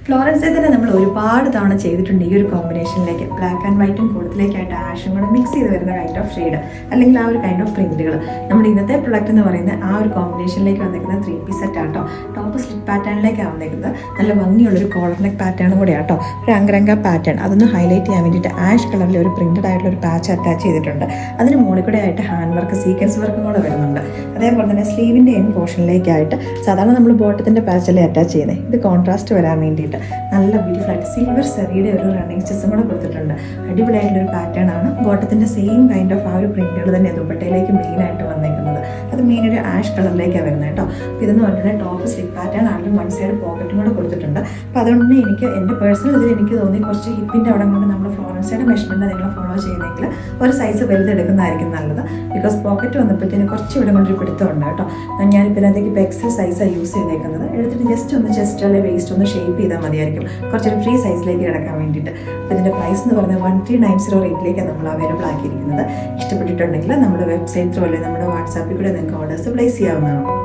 ഫ്ലോറൻസിൽ തന്നെ നമ്മൾ ഒരുപാട് തവണ ചെയ്തിട്ടുണ്ട് ഈ ഒരു കോമ്പിനേഷനിലേക്ക് ബ്ലാക്ക് ആൻഡ് വൈറ്റും കൂടുതലേക്കായിട്ട് ആഷും കൂടെ മിക്സ് ചെയ്ത് വരുന്ന കൈൻഡ് ഓഫ് ഷെയ്ഡ് അല്ലെങ്കിൽ ആ ഒരു കൈൻഡ് ഓഫ് പ്രിന്റുകൾ. നമ്മുടെ ഇന്നത്തെ പ്രൊഡക്റ്റ് എന്ന് പറയുന്നത് ആ ഒരു കോമ്പിനേഷനിലേക്ക് വന്നിരിക്കുന്ന 3 പീസ് സെറ്റ് ആട്ടോ. ടോപ്പ് സ്ലിറ്റ് പാറ്റേണിലേക്കാണ് വന്നിരിക്കുന്നത്. നല്ല ഭംഗിയുള്ളൊരു കോളർ നെക്ക് പാറ്റേൺ കൂടെ ആട്ടോ. ഒരു അങ്കരങ്ക പാറ്റേൺ അതൊന്ന് ഹൈലൈറ്റ് ചെയ്യാൻ വേണ്ടിയിട്ട് ആഷ് കളറിൽ ഒരു പ്രിന്റഡ് ആയിട്ടുള്ള ഒരു പാച്ച് അറ്റാച്ച് ചെയ്തിട്ടുണ്ട്. അതിന് മുകളിൽ കൂടെ ആയിട്ട് ഹാൻഡ് വർക്ക് സീക്വൻസ് വർക്കും കൂടെ വരുന്നുണ്ട്. അതേപോലെ തന്നെ സ്ലീവിൻ്റെ എൻ പോർഷനിലേക്കായിട്ട് സാധാരണ നമ്മൾ ബോട്ടത്തിൻ്റെ പാച്ചല്ലേ അറ്റാച്ച് ചെയ്യുന്നത്, ഇത് കോൺട്രാസ്റ്റ് വരാൻ വേണ്ടിയിട്ട് നല്ല ബ്യൂട്ടിഫുൾ ആയിട്ട് സിൽവർ സെറിയുടെ ഒരു റണ്ണിങ് സ്റ്റിച്ചും കൂടെ കൊടുത്തിട്ടുണ്ട്. അടിപൊളിയായിട്ടൊരു പാറ്റേൺ ആണ്. ബോട്ടത്തിൻ്റെ സെയിം കൈൻഡ് ഓഫ് ആ ഒരു പ്രിന്റുകൾ തന്നെ ദുപ്പട്ടയിലേക്ക് മെയിനായിട്ട് വന്നേക്കുന്നത്. അത് മെയിൻ ഒരു ആഷ് കളറിലേക്കാണ് വരുന്നത് കേട്ടോ. അപ്പോൾ ഇതെന്ന് പറഞ്ഞിട്ടുണ്ടെങ്കിൽ ടോപ്പ് സ്ലിപ്പ് പാറ്റേൺ ആണെങ്കിലും 1 സൈഡ് പോക്കറ്റും കൂടെ കൊടുത്തിട്ടുണ്ട്. അപ്പോൾ അതുകൊണ്ട് തന്നെ എനിക്ക് എൻ്റെ പേഴ്സണൽ ഇതിൽ എനിക്ക് തോന്നി കുറച്ച് ഹിപ്പിൻ്റെ അവിടെ കൊണ്ട് നമ്മൾ ഫ്ലോറൻസിയുടെ മെഷർമെൻറ്റ് നിങ്ങൾ ഫോളോ ചെയ്യുന്നെങ്കിൽ ഒരു സൈസ് വലുതെടുക്കുന്നതായിരിക്കും നല്ലത്. ബിക്കോസ് പോക്കറ്റ് വന്നപ്പോഴത്തേന് കുറച്ച് ഇവിടെ കൊണ്ടൊരു പിടുത്തമുണ്ട് കേട്ടോ. ഞാനിപ്പോൾ ഇതിനകത്തേക്ക് ഇപ്പോൾ എക്സൽ സൈസാണ് യൂസ് ചെയ്തേക്കുന്നത്. എടുത്തിട്ട് ജസ്റ്റ് ഒന്ന് ചെസ്റ്റ് അല്ലെങ്കിൽ വേസ്റ്റ് ഒന്ന് ഷേപ്പ് ചെയ്താൽ മതിയായിരിക്കും, കുറച്ചൊരു ഫ്രീ സൈസിലേക്ക് കിടക്കാൻ വേണ്ടിയിട്ട്. അപ്പോൾ ഇതിൻ്റെ പ്രൈസ് എന്ന് പറഞ്ഞാൽ 1390 റേറ്റിലേക്കാണ് നമ്മൾ അവൈലബിൾ ആക്കിയിരിക്കുന്നത്. ഇഷ്ടപ്പെട്ടിട്ടുണ്ടെങ്കിൽ നമ്മുടെ വെബ്സൈറ്റ് ത്രൂ അല്ലെങ്കിൽ നമ്മുടെ വാട്സാപ്പിൽ കൂടെ നിങ്ങൾക്ക് ഓർഡേഴ്സ് പ്ലേസ് ചെയ്യാവുന്നതാണ്.